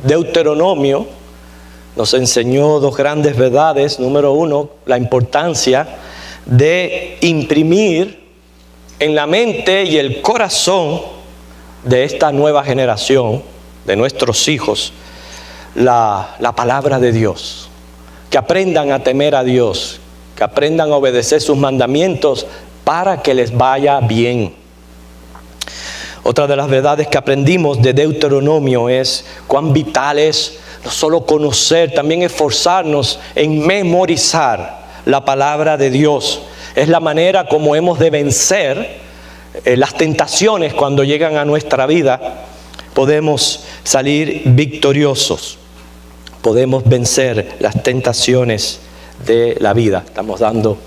Deuteronomio nos enseñó dos grandes verdades. Número uno, la importancia de imprimir en la mente y el corazón de esta nueva generación, de nuestros hijos, la palabra de Dios. Que aprendan a temer a Dios, que aprendan a obedecer sus mandamientos para que les vaya bien. Otra de las verdades que aprendimos de Deuteronomio es cuán vital es no solo conocer, también esforzarnos en memorizar la palabra de Dios. Es la manera como hemos de vencer las tentaciones cuando llegan a nuestra vida. Podemos salir victoriosos. Podemos vencer las tentaciones de la vida. Estamos dando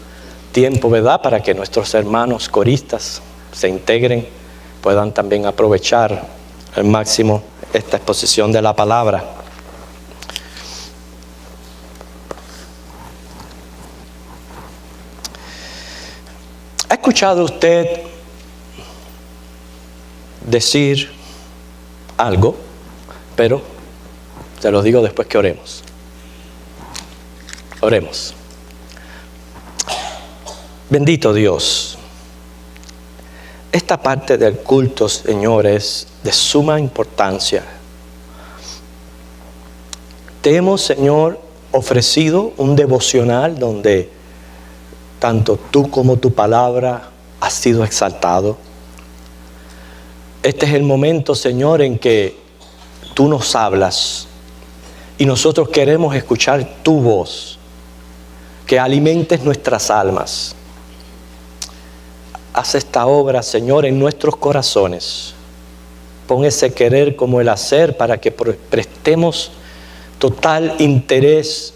tiempo, ¿verdad?, para que nuestros hermanos coristas se integren, puedan también aprovechar al máximo esta exposición de la palabra. ¿Ha escuchado usted decir algo? Pero se lo digo después que oremos. Oremos. Bendito Dios. Esta parte del culto, Señor, es de suma importancia. Te hemos, Señor, ofrecido un devocional donde tanto tú como tu palabra has sido exaltado. Este es el momento, Señor, en que tú nos hablas y nosotros queremos escuchar tu voz, que alimentes nuestras almas. Haz esta obra, Señor, en nuestros corazones. Pon ese querer como el hacer para que prestemos total interés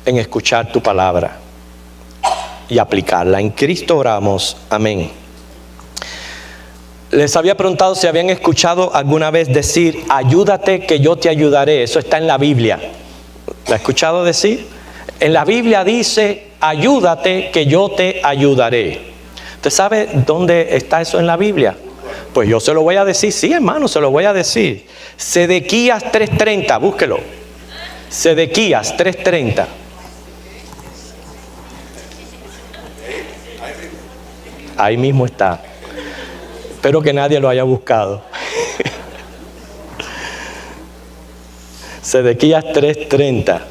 en escuchar tu palabra y aplicarla. En Cristo oramos. Amén. Les había preguntado si habían escuchado alguna vez decir, ayúdate que yo te ayudaré. Eso está en la Biblia. ¿La ha escuchado decir? En la Biblia dice, ayúdate que yo te ayudaré. ¿Usted sabe dónde está eso en la Biblia? Pues yo se lo voy a decir. Sí, hermano, se lo voy a decir. Sedequías 3:30, búsquelo. Sedequías 3:30. Ahí mismo está. Espero que nadie lo haya buscado. Sedequías 3:30.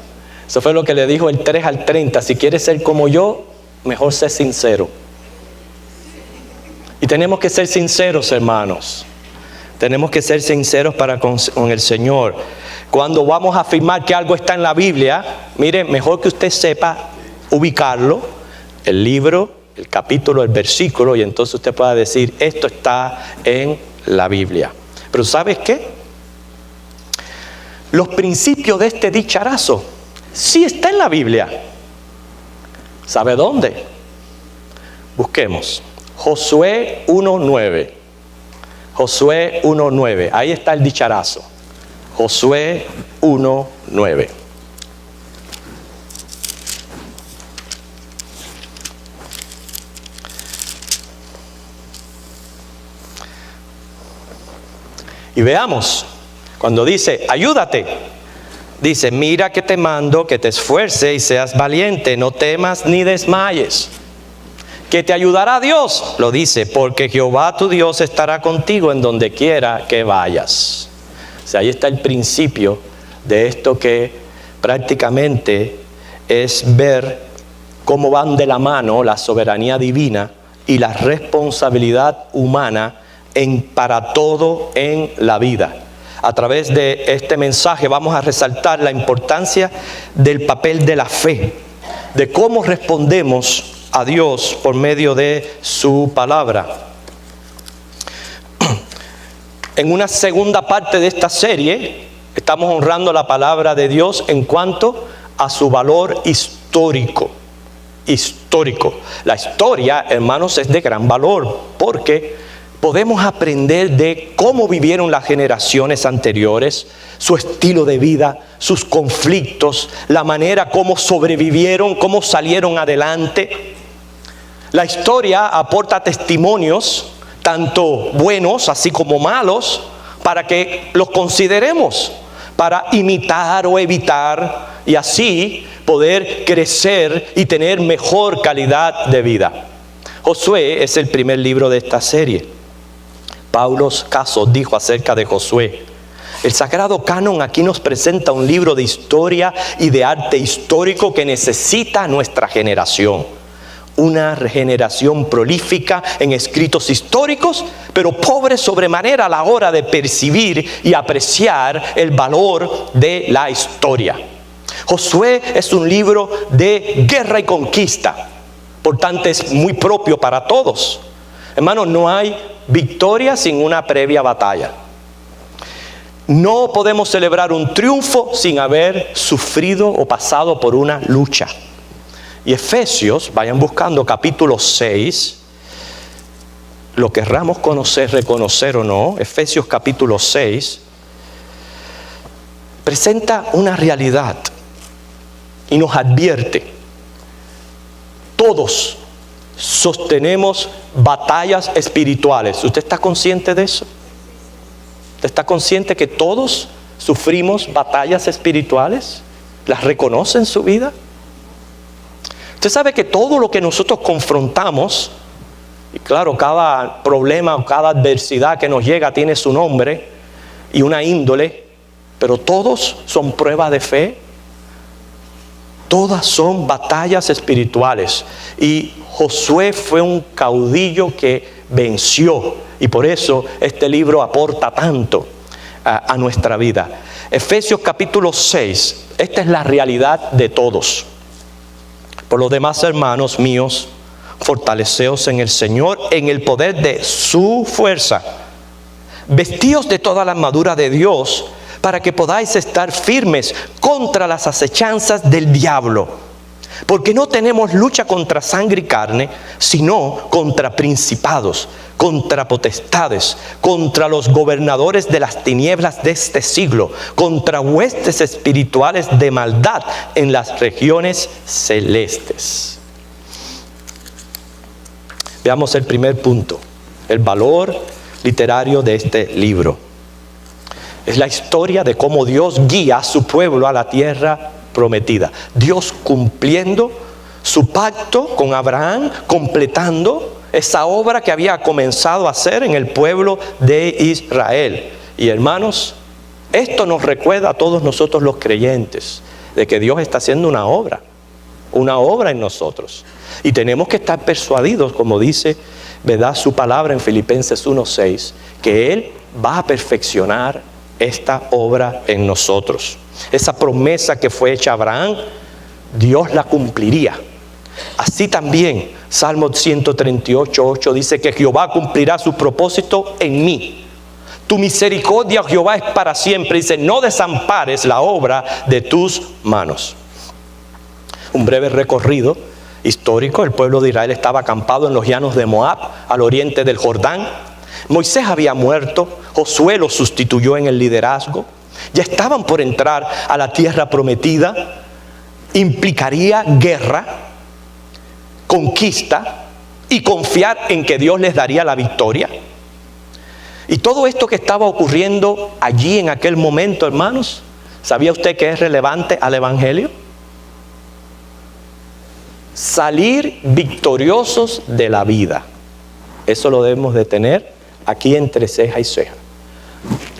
Eso fue lo que le dijo el 3 al 30. Si quieres ser como yo, mejor ser sincero. Y tenemos que ser sinceros, hermanos. Tenemos que ser sinceros para con el Señor. Cuando vamos a afirmar que algo está en la Biblia, mire, mejor que usted sepa ubicarlo, el libro, el capítulo, el versículo, y entonces usted pueda decir, esto está en la Biblia. Pero ¿sabes qué? Los principios de este dicharazo sí está en la Biblia. ¿Sabe dónde? Busquemos. Josué 1:9. Josué 1:9. Ahí está el dicharazo. Josué 1:9. Y veamos, cuando dice, ayúdate, dice, mira que te mando que te esfuerces y seas valiente, no temas ni desmayes. Que te ayudará Dios, lo dice, porque Jehová tu Dios estará contigo en donde quiera que vayas. O sea, ahí está el principio de esto que prácticamente es ver cómo van de la mano la soberanía divina y la responsabilidad humana para todo en la vida. A través de este mensaje vamos a resaltar la importancia del papel de la fe, de cómo respondemos a Dios por medio de su palabra. En una segunda parte de esta serie estamos honrando la palabra de Dios en cuanto a su valor histórico. La historia, hermanos, es de gran valor porque podemos aprender de cómo vivieron las generaciones anteriores, su estilo de vida, sus conflictos, la manera como sobrevivieron, cómo salieron adelante. La historia aporta testimonios, tanto buenos así como malos, para que los consideremos. para imitar o evitar y así poder crecer y tener mejor calidad de vida. Josué es el primer libro de esta serie. Paulo Caso dijo acerca de Josué: el Sagrado Canon aquí nos presenta un libro de historia y de arte histórico que necesita nuestra generación. Una generación prolífica en escritos históricos, pero pobre sobremanera a la hora de percibir y apreciar el valor de la historia. Josué es un libro de guerra y conquista, por tanto es muy propio para todos. Hermanos, no hay victoria sin una previa batalla. No podemos celebrar un triunfo sin haber sufrido o pasado por una lucha. Y Efesios, vayan buscando capítulo 6, lo querramos conocer, reconocer o no, Efesios capítulo 6, presenta una realidad y nos advierte: todos sostenemos batallas espirituales. ¿Usted está consciente de eso? ¿Usted está consciente que todos sufrimos batallas espirituales? ¿Las reconoce en su vida? Usted sabe que todo lo que nosotros confrontamos, y claro, cada problema o cada adversidad que nos llega tiene su nombre y una índole, pero todos son pruebas de fe. Todas son batallas espirituales. Y Josué fue un caudillo que venció. Y por eso este libro aporta tanto a nuestra vida. Efesios capítulo 6, esta es la realidad de todos. Por lo demás, hermanos míos, fortaleceos en el Señor, en el poder de su fuerza. Vestíos de toda la armadura de Dios, para que podáis estar firmes contra las acechanzas del diablo. Porque no tenemos lucha contra sangre y carne, sino contra principados, contra potestades, contra los gobernadores de las tinieblas de este siglo, contra huestes espirituales de maldad en las regiones celestes. Veamos el primer punto, el valor literario de este libro. Es la historia de cómo Dios guía a su pueblo a la tierra prometida. Dios cumpliendo su pacto con Abraham, completando esa obra que había comenzado a hacer en el pueblo de Israel. Y hermanos, esto nos recuerda a todos nosotros los creyentes de que Dios está haciendo una obra en nosotros. Y tenemos que estar persuadidos, como dice, ¿verdad?, su palabra en Filipenses 1:6, que Él va a perfeccionar esta obra en nosotros. Esa promesa que fue hecha a Abraham, Dios la cumpliría. Así también, Salmo 138:8 dice que Jehová cumplirá su propósito en mí. Tu misericordia, Jehová, es para siempre. Dice, no desampares la obra de tus manos. Un breve recorrido histórico. El pueblo de Israel estaba acampado en los llanos de Moab, al oriente del Jordán. Moisés había muerto, Josué lo sustituyó en el liderazgo. Ya estaban por entrar a la tierra prometida. Implicaría guerra, conquista y confiar en que Dios les daría la victoria. Y todo esto que estaba ocurriendo allí en aquel momento, hermanos, ¿sabía usted que es relevante al Evangelio? Salir victoriosos de la vida. Eso lo debemos de tener aquí entre ceja y ceja.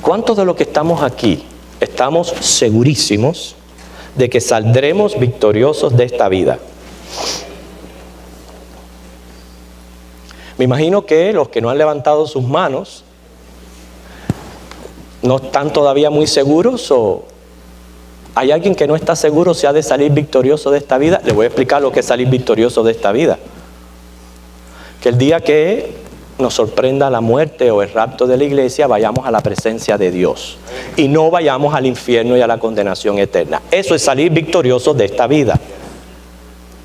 ¿Cuántos de los que estamos aquí estamos segurísimos de que saldremos victoriosos de esta vida? Me imagino que los que no han levantado sus manos no están todavía muy seguros, o hay alguien que no está seguro si ha de salir victorioso de esta vida. Le voy a explicar lo que es salir victorioso de esta vida. Que el día que nos sorprenda la muerte o el rapto de la iglesia, vayamos a la presencia de Dios y no vayamos al infierno y a la condenación eterna. Eso es salir victoriosos de esta vida.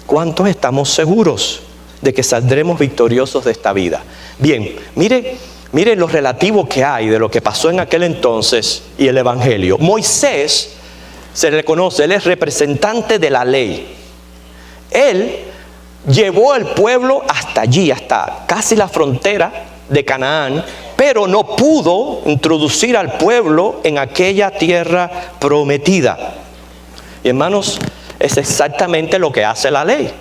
¿Cuántos estamos seguros de que saldremos victoriosos de esta vida? Bien, mire lo relativo que hay de lo que pasó en aquel entonces y el Evangelio. Moisés se le conoce, él es representante de la ley. Él llevó al pueblo hasta allí, hasta casi la frontera de Canaán, pero no pudo introducir al pueblo en aquella tierra prometida. Y hermanos, es exactamente lo que hace la ley.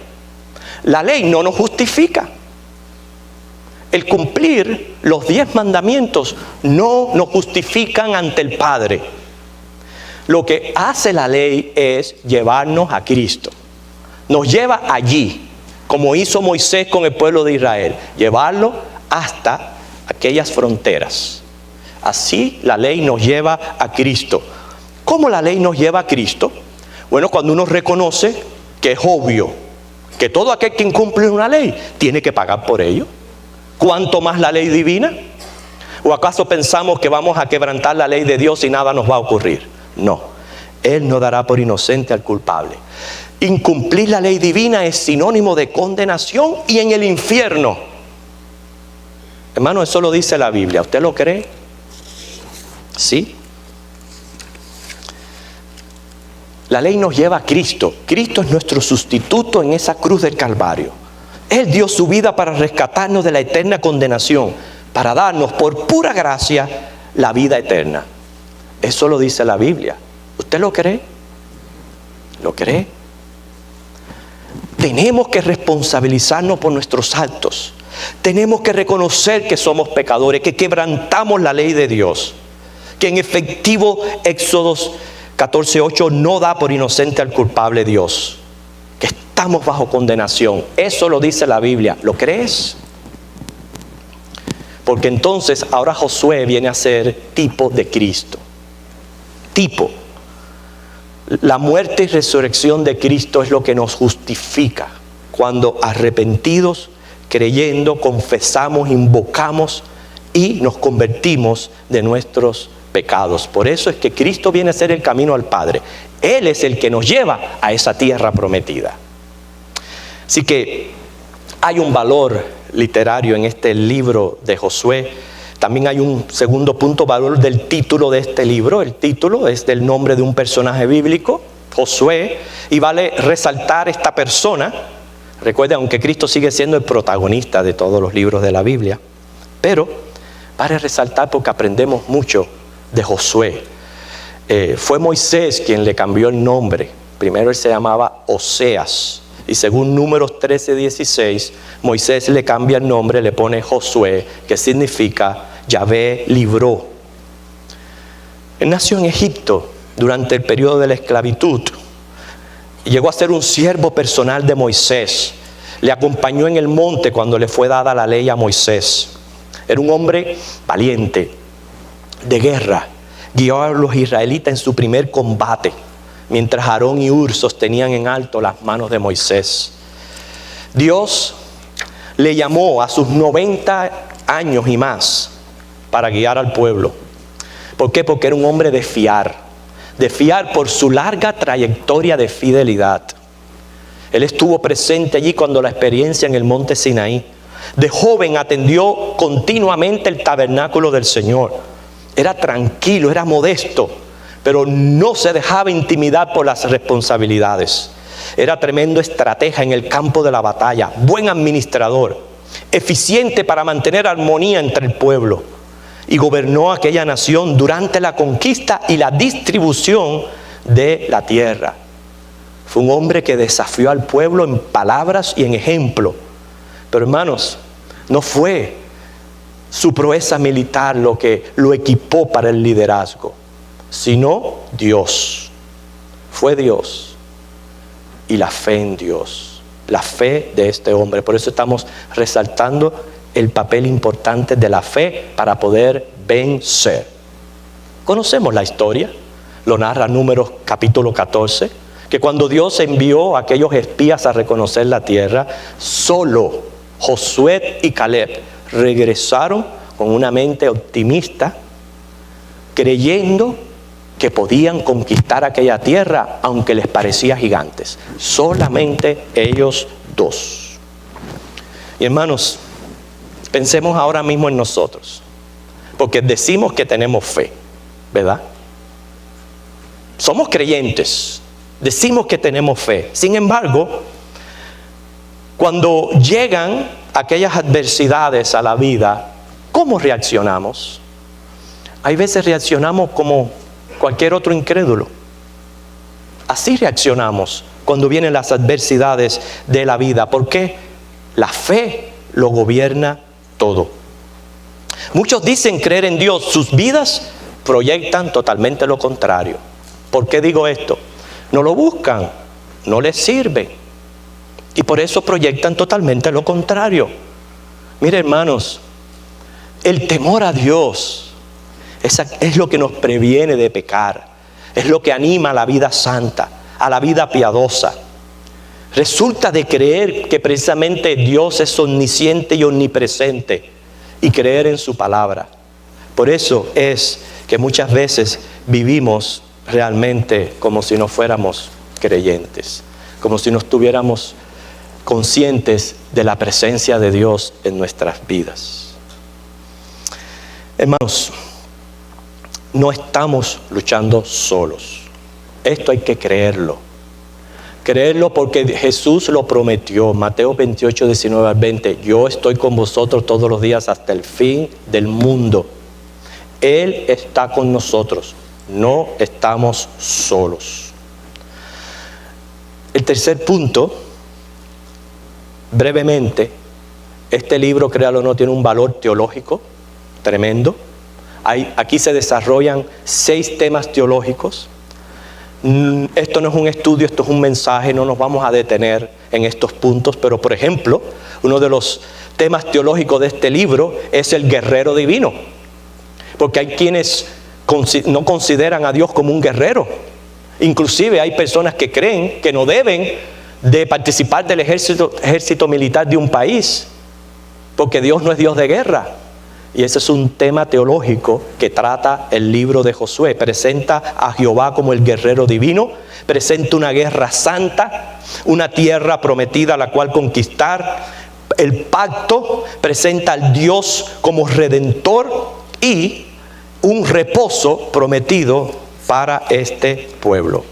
La ley no nos justifica. El cumplir los 10 mandamientos no nos justifican ante el Padre. Lo que hace la ley es llevarnos a Cristo. Nos lleva allí, como hizo Moisés con el pueblo de Israel, llevarlo hasta aquellas fronteras. Así la ley nos lleva a Cristo. ¿Cómo la ley nos lleva a Cristo? Bueno, cuando uno reconoce que es obvio que todo aquel que incumple una ley tiene que pagar por ello. ¿Cuánto más la ley divina? ¿O acaso pensamos que vamos a quebrantar la ley de Dios y nada nos va a ocurrir? No, Él no dará por inocente al culpable. Incumplir la ley divina es sinónimo de condenación y en el infierno. Hermano, eso lo dice la Biblia. ¿Usted lo cree? ¿Sí? La ley nos lleva a Cristo. Cristo es nuestro sustituto en esa cruz del Calvario. Él dio su vida para rescatarnos de la eterna condenación, para darnos por pura gracia la vida eterna. Eso lo dice la Biblia. ¿Usted lo cree? ¿Lo cree? Tenemos que responsabilizarnos por nuestros actos. Tenemos que reconocer que somos pecadores, que quebrantamos la ley de Dios, que en efectivo Éxodo 14:8 no da por inocente al culpable Dios, que estamos bajo condenación. Eso lo dice la Biblia. ¿Lo crees? Porque entonces ahora Josué viene a ser tipo de Cristo. Tipo. La muerte y resurrección de Cristo es lo que nos justifica cuando arrepentidos, creyendo, confesamos, invocamos y nos convertimos de nuestros pecados. Por eso es que Cristo viene a ser el camino al Padre. Él es el que nos lleva a esa tierra prometida. Así que hay un valor literario en este libro de Josué. También hay un segundo punto, valor del título de este libro. El título es del nombre de un personaje bíblico, Josué, y vale resaltar esta persona. Recuerden, aunque Cristo sigue siendo el protagonista de todos los libros de la Biblia, pero vale resaltar porque aprendemos mucho de Josué. Fue Moisés quien le cambió el nombre. Primero él se llamaba Oseas, y según Números 13:16, Moisés le cambia el nombre, le pone Josué, que significa Yahvé libró. Él nació en Egipto durante el periodo de la esclavitud. Llegó a ser un siervo personal de Moisés. Le acompañó en el monte cuando le fue dada la ley a Moisés. Era un hombre valiente, de guerra. Guió a los israelitas en su primer combate, mientras Aarón y Hur sostenían en alto las manos de Moisés. Dios le llamó a sus 90 años y más para guiar al pueblo. ¿Por qué? Porque era un hombre de fiar por su larga trayectoria de fidelidad. Él estuvo presente allí cuando la experiencia en el monte Sinaí. De joven atendió continuamente el tabernáculo del Señor. Era tranquilo, era modesto, pero no se dejaba intimidar por las responsabilidades. Era tremendo estratega en el campo de la batalla, buen administrador, eficiente para mantener armonía entre el pueblo, y gobernó aquella nación durante la conquista y la distribución de la tierra. Fue un hombre que desafió al pueblo en palabras y en ejemplo. Pero hermanos, no fue su proeza militar lo que lo equipó para el liderazgo, sino Dios. Fue Dios y la fe en Dios, la fe de este hombre. Por eso estamos resaltando el papel importante de la fe para poder vencer. Conocemos la historia, lo narra Números capítulo 14, que cuando Dios envió a aquellos espías a reconocer la tierra, solo Josué y Caleb regresaron con una mente optimista, creyendo que podían conquistar aquella tierra aunque les parecía gigantes. Solamente ellos dos. Y hermanos, pensemos ahora mismo en nosotros, porque decimos que tenemos fe, ¿verdad? Somos creyentes, decimos que tenemos fe. Sin embargo, cuando llegan aquellas adversidades a la vida, ¿cómo reaccionamos? Hay veces reaccionamos como cualquier otro incrédulo. Así reaccionamos cuando vienen las adversidades de la vida, porque la fe lo gobierna todo. Muchos dicen creer en Dios, sus vidas proyectan totalmente lo contrario. ¿Por qué digo esto? No lo buscan, no les sirve, y por eso proyectan totalmente lo contrario. Mire, hermanos, el temor a Dios es lo que nos previene de pecar, es lo que anima a la vida santa, a la vida piadosa. Resulta de creer que precisamente Dios es omnisciente y omnipresente y creer en su palabra. Por eso es que muchas veces vivimos realmente como si no fuéramos creyentes, como si no estuviéramos conscientes de la presencia de Dios en nuestras vidas. Hermanos, no estamos luchando solos. Esto hay que creerlo. Creerlo porque Jesús lo prometió. Mateo 28, 19 al 20. Yo estoy con vosotros todos los días hasta el fin del mundo. Él está con nosotros. No estamos solos. El tercer punto, brevemente, este libro, créalo o no, tiene un valor teológico tremendo. Aquí se desarrollan 6 temas teológicos. Esto no es un estudio, esto es un mensaje, no nos vamos a detener en estos puntos, pero por ejemplo, uno de los temas teológicos de este libro es el guerrero divino, porque hay quienes no consideran a Dios como un guerrero. Inclusive hay personas que creen que no deben de participar del ejército militar de un país, porque Dios no es Dios de guerra. Y ese es un tema teológico que trata el libro de Josué. Presenta a Jehová como el guerrero divino, presenta una guerra santa, una tierra prometida a la cual conquistar, el pacto, presenta al Dios como redentor y un reposo prometido para este pueblo.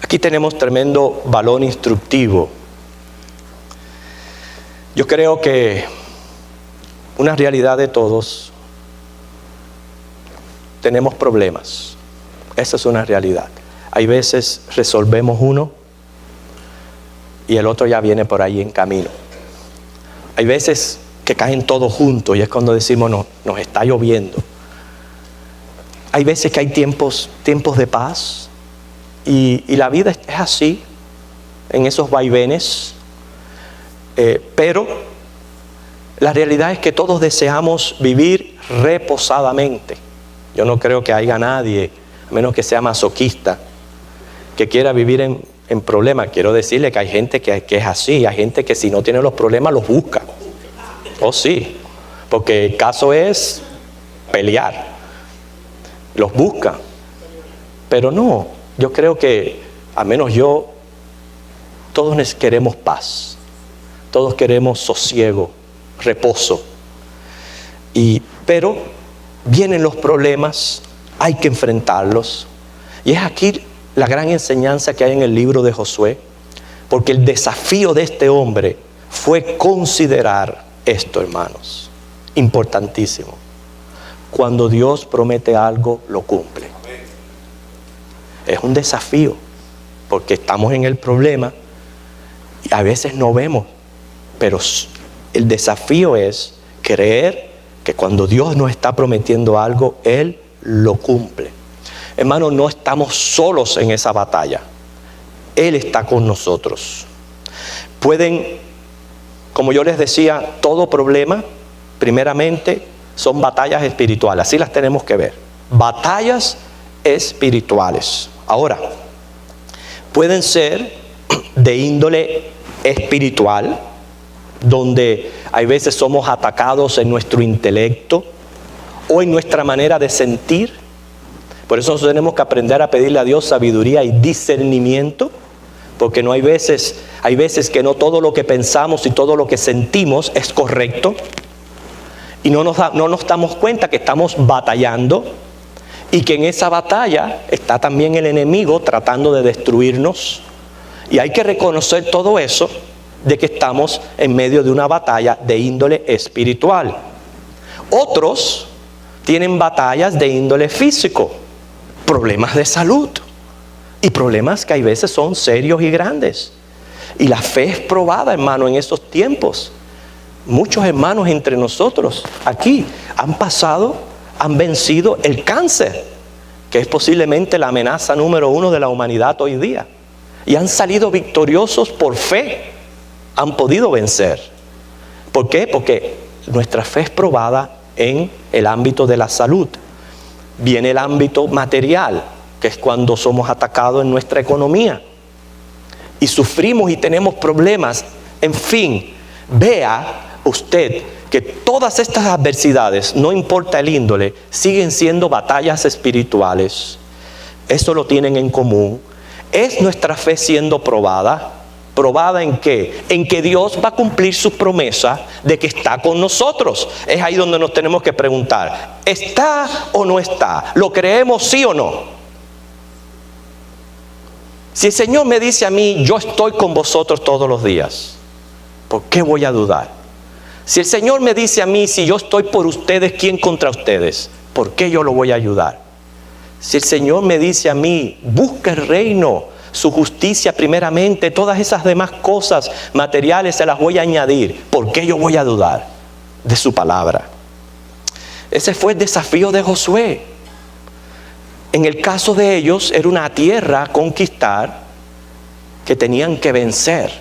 Aquí tenemos tremendo valor instructivo. Yo creo que una realidad de todos, tenemos problemas. Esa es una realidad. Hay veces resolvemos uno y el otro ya viene por ahí en camino. Hay veces que caen todos juntos y es cuando decimos no, nos está lloviendo. Hay veces que hay tiempos de paz y la vida es así, en esos vaivenes, pero la realidad es que todos deseamos vivir reposadamente. Yo no creo que haya nadie, a menos que sea masoquista, que quiera vivir en problemas. Quiero decirle que hay gente que es así, hay gente que si no tiene los problemas los busca. Oh sí, porque el caso es pelear. Los busca. Pero no, yo creo que, al menos yo, todos queremos paz. Todos queremos sosiego, reposo. Pero vienen los problemas, hay que enfrentarlos. Y es aquí la gran enseñanza que hay en el libro de Josué, porque el desafío de este hombre fue considerar esto, hermanos, importantísimo. Cuando Dios promete algo, lo cumple. Es un desafío, porque estamos en el problema y a veces no vemos, pero el desafío es creer que cuando Dios nos está prometiendo algo, Él lo cumple. Hermanos, no estamos solos en esa batalla. Él está con nosotros. Como yo les decía, todo problema, primeramente, son batallas espirituales. Así las tenemos que ver. Batallas espirituales. Ahora, pueden ser de índole espiritual, donde hay veces somos atacados en nuestro intelecto o en nuestra manera de sentir. Por eso nosotros tenemos que aprender a pedirle a Dios sabiduría y discernimiento, porque hay veces que no todo lo que pensamos y todo lo que sentimos es correcto, y no nos damos cuenta que estamos batallando y que en esa batalla está también el enemigo tratando de destruirnos, y hay que reconocer todo eso, de que estamos en medio de una batalla de índole espiritual. Otros tienen batallas de índole físico, problemas de salud y problemas que hay veces son serios y grandes. Y la fe es probada, hermano, en estos tiempos. Muchos hermanos entre nosotros aquí han vencido el cáncer, que es posiblemente la amenaza número 1 de la humanidad hoy día. Y han salido victoriosos por fe, han podido vencer. ¿Por qué? Porque nuestra fe es probada en el ámbito de la salud. Viene el ámbito material, que es cuando somos atacados en nuestra economía y sufrimos y tenemos problemas. En fin, vea usted que todas estas adversidades, no importa el índole, siguen siendo batallas espirituales. Eso lo tienen en común. ¿Es nuestra fe siendo probada? ¿Probada en qué? En que Dios va a cumplir su promesa de que está con nosotros. Es ahí donde nos tenemos que preguntar, ¿está o no está? ¿Lo creemos sí o no? Si el Señor me dice a mí, yo estoy con vosotros todos los días, ¿por qué voy a dudar? Si el Señor me dice a mí, si yo estoy por ustedes, ¿quién contra ustedes? ¿Por qué yo lo voy a ayudar? Si el Señor me dice a mí, busca el reino, su justicia primeramente, todas esas demás cosas materiales se las voy a añadir, ¿por qué yo voy a dudar de su palabra? Ese fue el desafío de Josué. En el caso de ellos era una tierra a conquistar que tenían que vencer,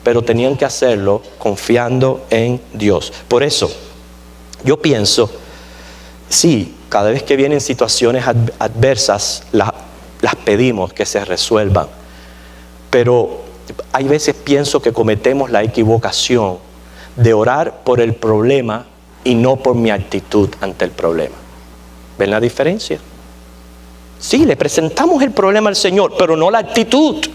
pero tenían que hacerlo confiando en Dios. Por eso, yo pienso, sí, cada vez que vienen situaciones adversas, las pedimos que se resuelvan. Pero hay veces pienso que cometemos la equivocación de orar por el problema y no por mi actitud ante el problema. ¿Ven la diferencia? Sí, le presentamos el problema al Señor, pero no la actitud.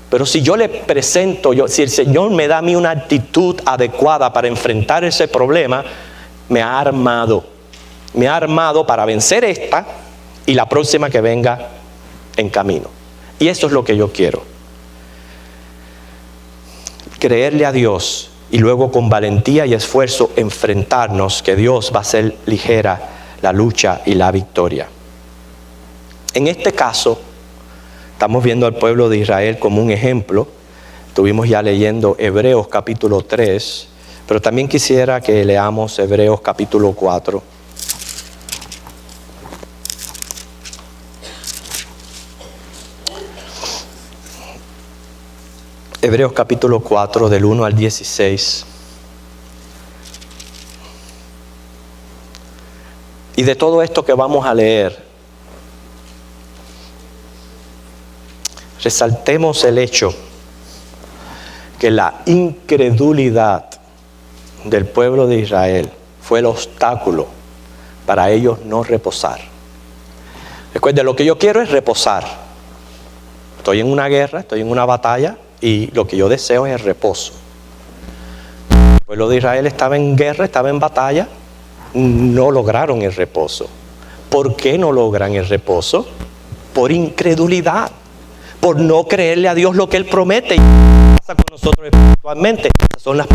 Pero si yo le presento, si el Señor me da a mí una actitud adecuada para enfrentar ese problema, me ha armado para vencer esta y la próxima que venga en camino. Y eso es lo que yo quiero. Creerle a Dios y luego con valentía y esfuerzo enfrentarnos, que Dios va a hacer ligera la lucha y la victoria. En este caso, estamos viendo al pueblo de Israel como un ejemplo. Estuvimos ya leyendo Hebreos capítulo 3, pero también quisiera que leamos Hebreos capítulo 4. Hebreos capítulo 4, del 1 al 16. Y de todo esto que vamos a leer, resaltemos el hecho que la incredulidad del pueblo de Israel fue el obstáculo para ellos no reposar. Recuerden, lo que yo quiero es reposar. Estoy en una guerra, estoy en una batalla y lo que yo deseo es el reposo. El pueblo de Israel estaba en guerra, estaba en batalla, no lograron el reposo. ¿Por qué no logran el reposo? Por incredulidad, por no creerle a Dios lo que Él promete. Y ¿qué pasa con nosotros espiritualmente? Son las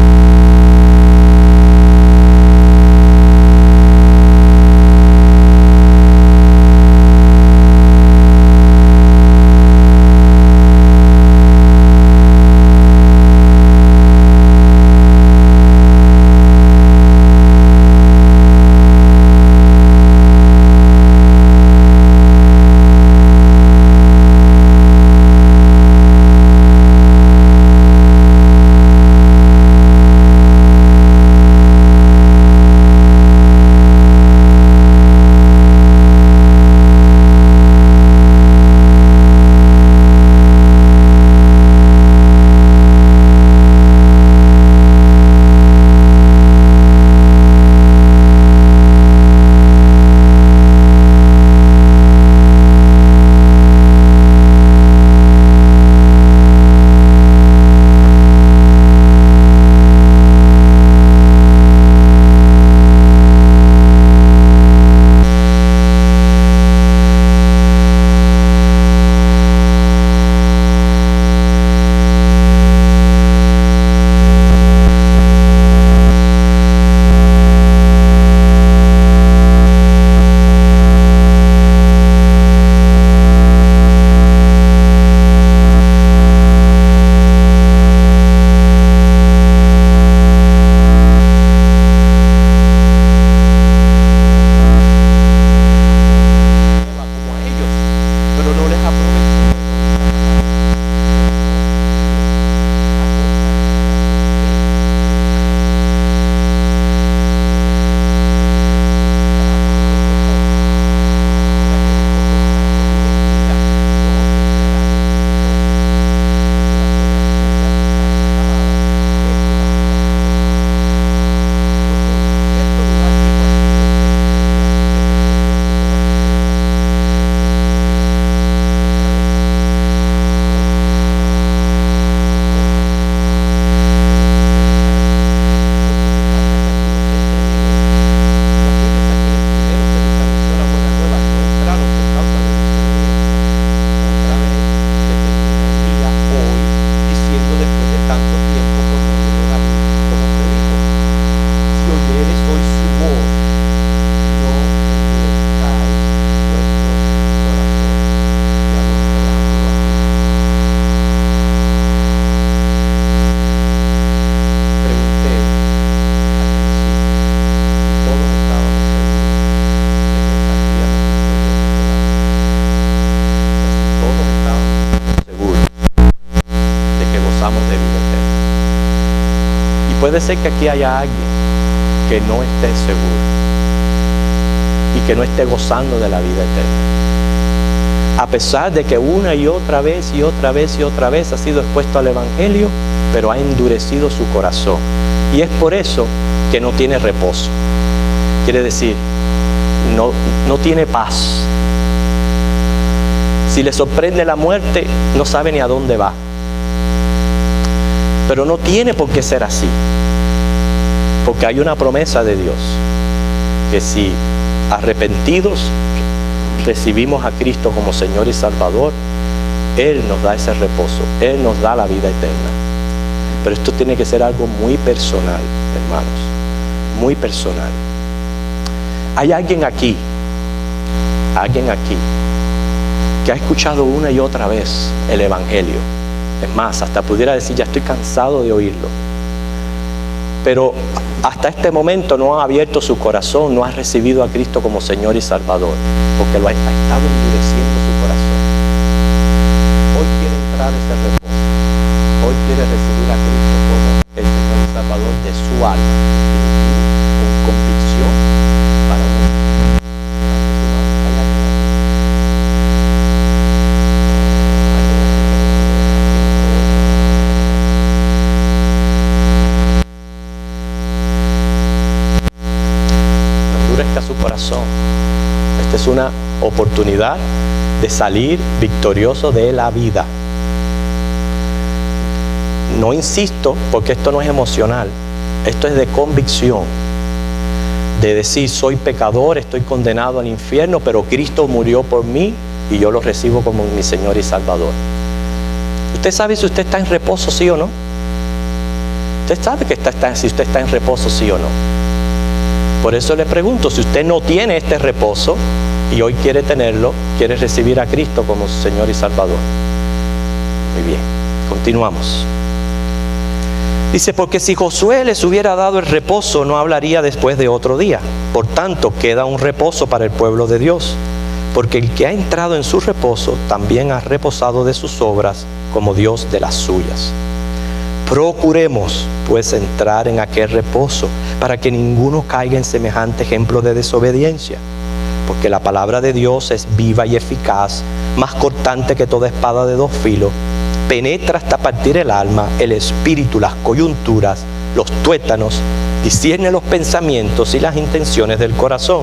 puede ser que aquí haya alguien que no esté seguro y que no esté gozando de la vida eterna. A pesar de que una y otra vez y otra vez y otra vez ha sido expuesto al Evangelio, pero ha endurecido su corazón. Y es por eso que no tiene reposo. Quiere decir, no tiene paz. Si le sorprende la muerte, no sabe ni a dónde va. Pero no tiene por qué ser así. Porque hay una promesa de Dios, que si arrepentidos recibimos a Cristo como Señor y Salvador, Él nos da ese reposo, Él nos da la vida eterna. Pero esto tiene que ser algo muy personal, hermanos, muy personal. Hay alguien aquí que ha escuchado una y otra vez el Evangelio. Es más, hasta pudiera decir, ya estoy cansado de oírlo. Pero hasta este momento no ha abierto su corazón, no ha recibido a Cristo como Señor y Salvador, porque lo ha estado endureciendo su corazón. Hoy quiere entrar a ese reposo. Hoy quiere recibir a Cristo como el Señor y Salvador de su alma, con convicción para Dios. Su corazón. Esta es una oportunidad de salir victorioso de la vida. No insisto, porque esto no es emocional, esto es de convicción, de decir, soy pecador, estoy condenado al infierno, pero Cristo murió por mí y yo lo recibo como mi Señor y Salvador. ¿Usted sabe si usted está en reposo, sí o no? ¿Usted sabe si usted está en reposo, sí o no? Por eso le pregunto, si usted no tiene este reposo y hoy quiere tenerlo, quiere recibir a Cristo como su Señor y Salvador. Muy bien, continuamos. Dice, porque si Josué les hubiera dado el reposo, no hablaría después de otro día. Por tanto, queda un reposo para el pueblo de Dios. Porque el que ha entrado en su reposo, también ha reposado de sus obras, como Dios de las suyas. Procuremos, pues, entrar en aquel reposo, para que ninguno caiga en semejante ejemplo de desobediencia. Porque la palabra de Dios es viva y eficaz, más cortante que toda espada de dos filos, penetra hasta partir el alma, el espíritu, las coyunturas, los tuétanos, discierne los pensamientos y las intenciones del corazón.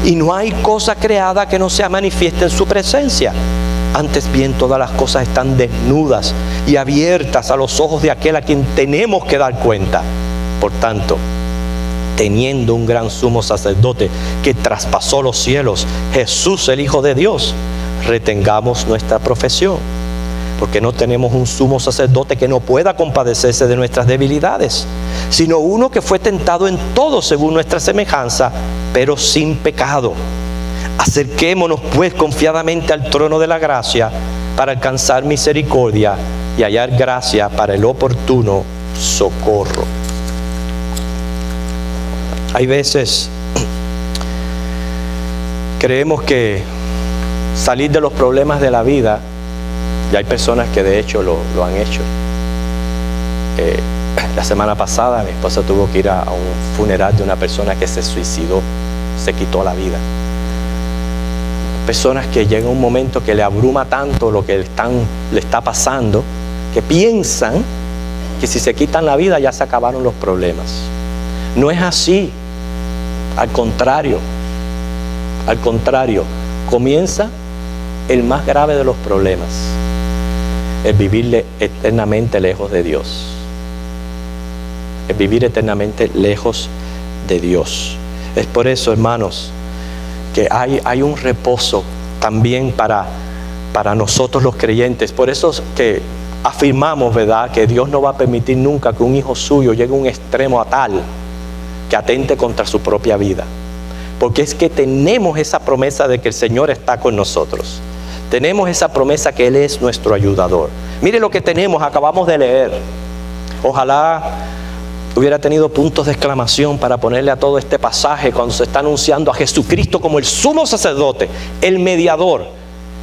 Y no hay cosa creada que no sea manifiesta en su presencia. Antes bien, todas las cosas están desnudas y abiertas a los ojos de aquel a quien tenemos que dar cuenta. Por tanto, teniendo un gran sumo sacerdote que traspasó los cielos, Jesús el Hijo de Dios, retengamos nuestra profesión. Porque no tenemos un sumo sacerdote que no pueda compadecerse de nuestras debilidades, sino uno que fue tentado en todo según nuestra semejanza, pero sin pecado. Acerquémonos pues confiadamente al trono de la gracia para alcanzar misericordia y hallar gracia para el oportuno socorro. Hay veces creemos que salir de los problemas de la vida, y hay personas que de hecho lo han hecho. La semana pasada mi esposa tuvo que ir a un funeral de una persona que se suicidó, se quitó la vida. Personas que llega un momento que le abruma tanto lo que le está pasando, que piensan que si se quitan la vida ya se acabaron los problemas. No es así. Al contrario, comienza el más grave de los problemas, el vivir eternamente lejos de Dios. El vivir eternamente lejos de Dios. Es por eso, hermanos, que hay un reposo también para nosotros los creyentes. Por eso es que afirmamos, ¿verdad?, que Dios no va a permitir nunca que un hijo suyo llegue a un extremo a tal que atente contra su propia vida. Porque es que tenemos esa promesa de que el Señor está con nosotros. Tenemos esa promesa que Él es nuestro ayudador. Mire lo que tenemos, acabamos de leer. Ojalá hubiera tenido puntos de exclamación para ponerle a todo este pasaje cuando se está anunciando a Jesucristo como el sumo sacerdote, el mediador,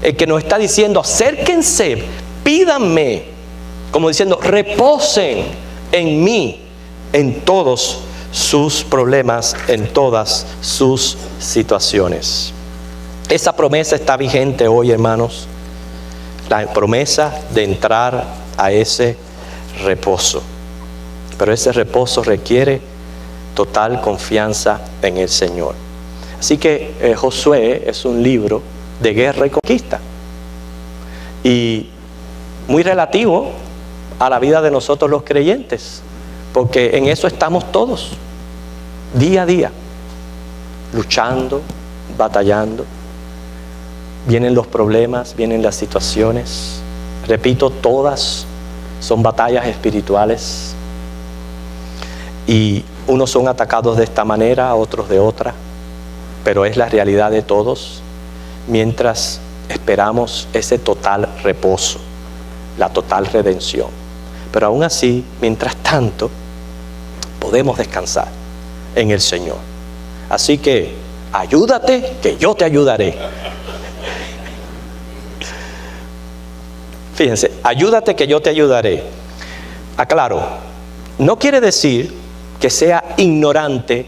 el que nos está diciendo, acérquense, pídanme, como diciendo, reposen en mí, en todos sus problemas, en todas sus situaciones. Esa promesa está vigente hoy, hermanos. La promesa de entrar a ese reposo. Pero ese reposo requiere total confianza en el Señor. Así que Josué es un libro de guerra y conquista. Y muy relativo a la vida de nosotros los creyentes. Porque en eso estamos todos, día a día, luchando, batallando. Vienen los problemas, vienen las situaciones. Repito, todas son batallas espirituales. Y unos son atacados de esta manera, otros de otra. Pero es la realidad de todos, mientras esperamos ese total reposo, la total redención. Pero aún así, mientras tanto, podemos descansar en el Señor. Así que, ayúdate, que yo te ayudaré. Fíjense, ayúdate, que yo te ayudaré. Aclaro, no quiere decir que sea ignorante,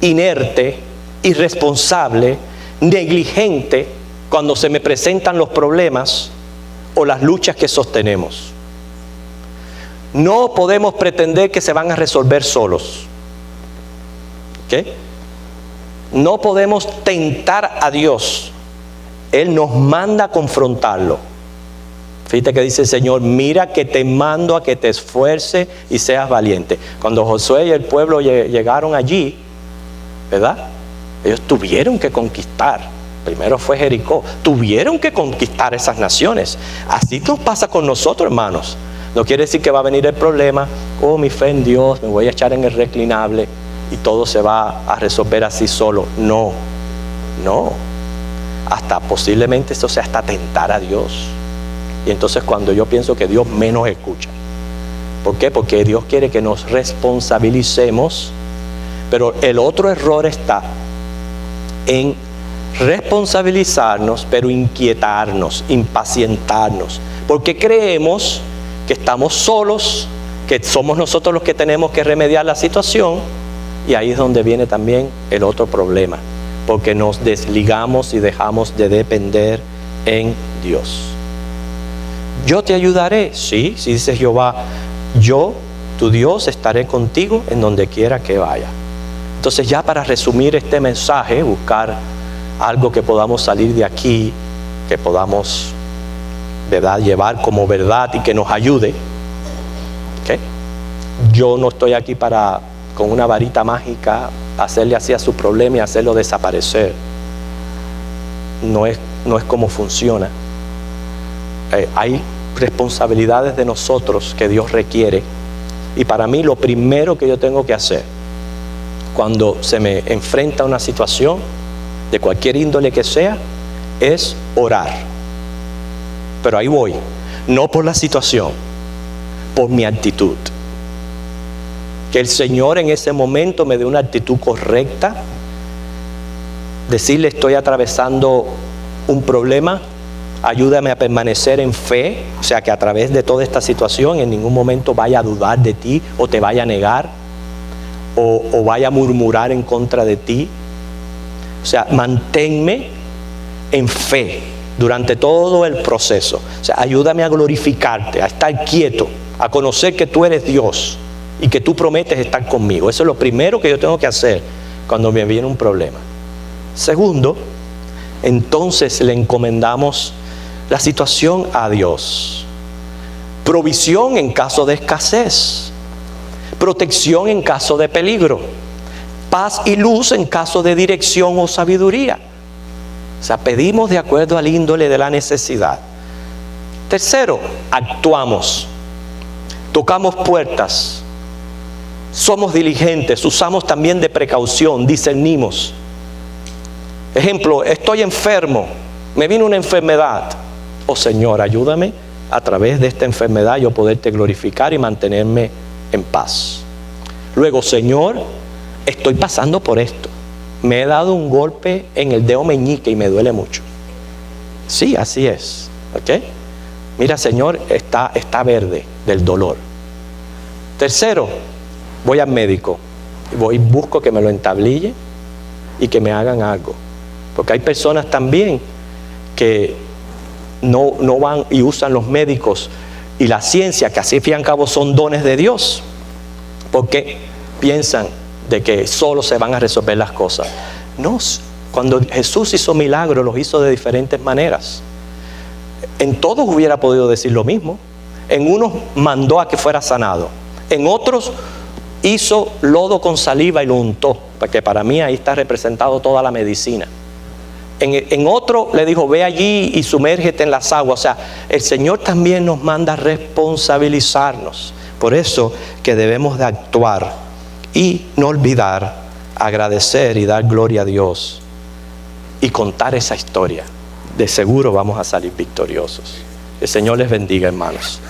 inerte, irresponsable, negligente cuando se me presentan los problemas o las luchas que sostenemos. No podemos pretender que se van a resolver solos. ¿Ok? No podemos tentar a Dios. Él nos manda a confrontarlo. Fíjate que dice el Señor: mira que te mando a que te esfuerces y seas valiente. Cuando Josué y el pueblo llegaron allí, ¿verdad? Ellos tuvieron que conquistar. Primero fue Jericó. Tuvieron que conquistar esas naciones. Así nos pasa con nosotros, hermanos. No quiere decir que va a venir el problema: oh, mi fe en Dios, me voy a echar en el reclinable y todo se va a resolver así solo. No, no. Hasta posiblemente eso sea hasta tentar a Dios. Y entonces cuando yo pienso que Dios menos escucha. ¿Por qué? Porque Dios quiere que nos responsabilicemos. Pero el otro error está en responsabilizarnos, pero inquietarnos, impacientarnos. Porque creemos que estamos solos, que somos nosotros los que tenemos que remediar la situación. Y ahí es donde viene también el otro problema. Porque nos desligamos y dejamos de depender en Dios. Yo te ayudaré, sí, si dice Jehová, yo, tu Dios, estaré contigo en donde quiera que vaya. Entonces, ya para resumir este mensaje, buscar algo que podamos salir de aquí, que podamos, ¿verdad?, llevar como verdad y que nos ayude. ¿Okay? Yo no estoy aquí para, con una varita mágica, hacerle así a su problema y hacerlo desaparecer. No es como funciona. Hay responsabilidades de nosotros que Dios requiere. Y para mí lo primero que yo tengo que hacer cuando se me enfrenta a una situación de cualquier índole que sea es orar. Pero ahí voy, no por la situación, por mi actitud. Que el Señor en ese momento me dé una actitud correcta. Decirle: estoy atravesando un problema, ayúdame a permanecer en fe. O sea, que a través de toda esta situación en ningún momento vaya a dudar de ti, o te vaya a negar, o vaya a murmurar en contra de ti. O sea, manténme en fe durante todo el proceso. O sea, ayúdame a glorificarte, a estar quieto, a conocer que tú eres Dios y que tú prometes estar conmigo. Eso es lo primero que yo tengo que hacer cuando me viene un problema. Segundo, entonces le encomendamos la situación a Dios. Provisión en caso de escasez. Protección en caso de peligro. Paz y luz en caso de dirección o sabiduría. O sea, pedimos de acuerdo al índole de la necesidad. Tercero, actuamos. Tocamos puertas. Somos diligentes. Usamos también de precaución. Discernimos. Ejemplo, estoy enfermo. Me vino una enfermedad. Oh Señor, ayúdame a través de esta enfermedad yo poderte glorificar y mantenerme en paz. Luego, Señor, estoy pasando por esto. Me he dado un golpe en el dedo meñique y me duele mucho. Sí, así es. ¿Ok? Mira, Señor, está verde del dolor. Tercero, voy al médico, voy y busco que me lo entablille y que me hagan algo. Porque hay personas también que no van y usan los médicos y la ciencia, que así al fin y al cabo son dones de Dios, porque piensan de que solo se van a resolver las cosas. No, cuando Jesús hizo milagros, los hizo de diferentes maneras. En todos hubiera podido decir lo mismo. En unos mandó a que fuera sanado, en otros hizo lodo con saliva y lo untó, porque para mí ahí está representado toda la medicina. En otro le dijo, ve allí y sumérgete en las aguas. O sea, el Señor también nos manda a responsabilizarnos. Por eso que debemos de actuar y no olvidar, agradecer y dar gloria a Dios y contar esa historia. De seguro vamos a salir victoriosos. El Señor les bendiga, hermanos.